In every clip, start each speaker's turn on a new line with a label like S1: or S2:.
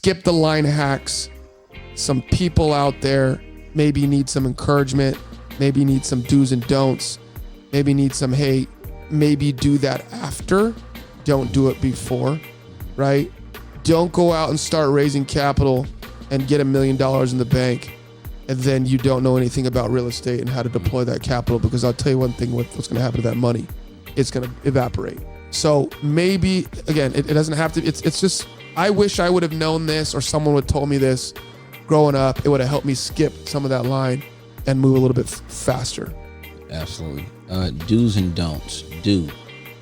S1: skip the line hacks. Some people out there maybe need some encouragement, maybe need some do's and don'ts, maybe need some, hey, maybe do that after, don't do it before, right? Don't go out and start raising capital and get $1 million in the bank and then you don't know anything about real estate and how to deploy that capital, because I'll tell you one thing, what's going to happen to that money, it's going to evaporate. So maybe, again, it doesn't have to, it's just, I wish I would have known this or someone would have told me this growing up. It would have helped me skip some of that line and move a little bit faster.
S2: Absolutely. Do's and don'ts. Do.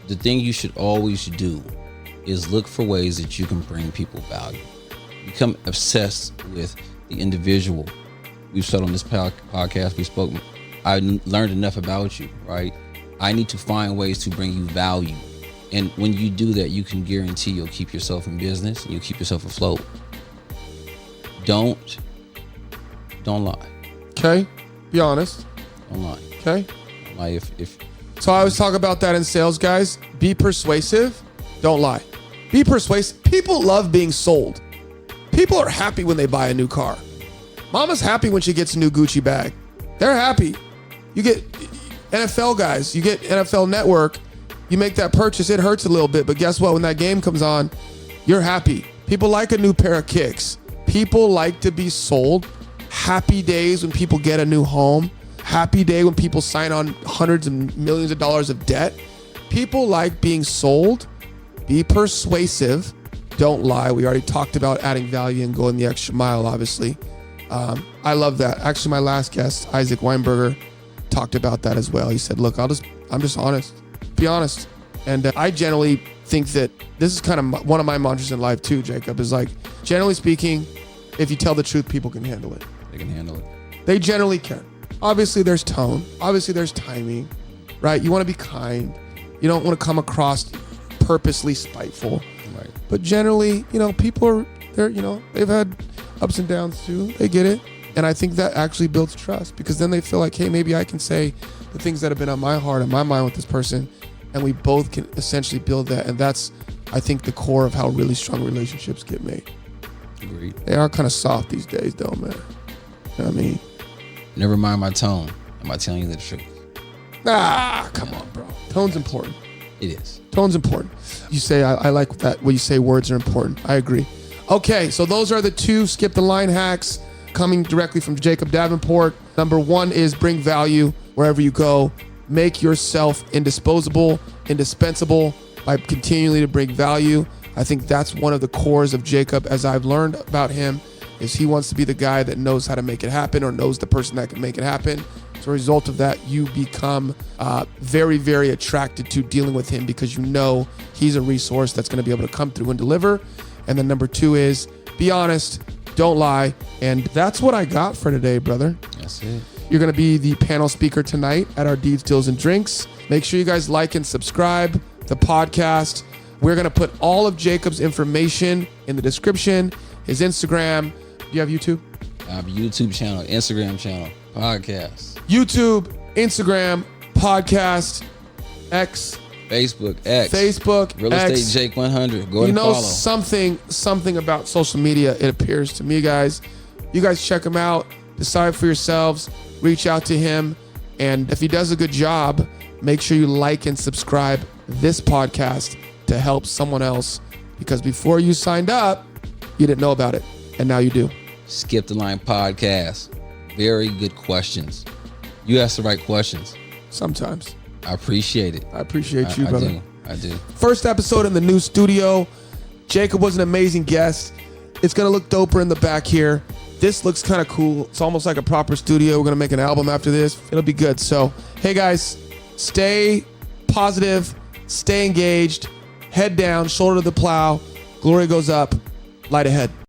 S2: The thing you should always do is look for ways that you can bring people value. Become obsessed with the individual. We've said on this podcast, I learned enough about you, right? I need to find ways to bring you value. And when you do that, you can guarantee you'll keep yourself in business and you'll keep yourself afloat. Don't lie.
S1: Okay? Be honest.
S2: Don't lie.
S1: Okay?
S2: Don't lie if
S1: So I always talk about that in sales, guys. Be persuasive. Don't lie. Be persuasive. People love being sold. People are happy when they buy a new car. Mama's happy when she gets a new Gucci bag. They're happy. You get NFL guys, you get NFL Network, you make that purchase, it hurts a little bit, but guess what? When that game comes on, you're happy. People like a new pair of kicks. People like to be sold. Happy days when people get a new home. Happy day when people sign on hundreds and millions of dollars of debt. People like being sold. Be persuasive. Don't lie. We already talked about adding value and going the extra mile, obviously. I love that. Actually, my last guest, Isaac Weinberger, talked about that as well. He said, look, I'm just honest. Be honest. And I generally think that this is kind of one of my mantras in life too, Jacob, is like, generally speaking, if you tell the truth, people can handle it.
S2: they can handle it.
S1: They generally can. Obviously, there's tone. Obviously, there's timing, right? You want to be kind. You don't want to come across purposely spiteful.
S2: Right.
S1: But generally, people they've had ups and downs too. They get it. And I think that actually builds trust, because then they feel like, hey, maybe I can say the things that have been on my heart and my mind with this person, and we both can essentially build that. And that's, I think, the core of how really strong relationships get made.
S2: Agreed.
S1: They are kind of soft these days, though, man. You know what I mean?
S2: Never mind my tone. Am I telling you the truth?
S1: Come on, bro. Tone's important.
S2: It is.
S1: Tone's important. You say, I like that when you say words are important. I agree. Okay, so those are the two skip the line hacks coming directly from Jacob Davenport. Number one is bring value wherever you go. Make yourself indispensable by continually to bring value. I think that's one of the cores of Jacob, as I've learned about him, is he wants to be the guy that knows how to make it happen, or knows the person that can make it happen. As a result of that, you become very, very attracted to dealing with him, because you know he's a resource that's going to be able to come through and deliver. And then number two is be honest, don't lie. And that's what I got for today, brother.
S2: That's it.
S1: You're going to be the panel speaker tonight at our Deeds, Deals, and Drinks. Make sure you guys like and subscribe the podcast. We're going to put all of Jacob's information in the description, his Instagram. Do you have YouTube?
S2: I have a YouTube channel, Instagram channel, podcast.
S1: YouTube, Instagram, podcast, X.
S2: Facebook, X.
S1: Facebook,
S2: Real
S1: X.
S2: Estate Jake 100. Go and follow.
S1: Something about social media, it appears to me, guys. You guys check him out. Decide for yourselves. Reach out to him. And if he does a good job, make sure you like and subscribe this podcast to help someone else. Because before you signed up, you didn't know about it. And now you do.
S2: Skip the Line podcast. Very good questions. You asked the right questions.
S1: Sometimes.
S2: I appreciate it.
S1: I appreciate you, brother.
S2: I do.
S1: First episode in the new studio. Jacob was an amazing guest. It's going to look doper in the back here. This looks kind of cool. It's almost like a proper studio. We're going to make an album after this. It'll be good. So, hey guys, stay positive, stay engaged, head down, shoulder to the plow, glory goes up, light ahead.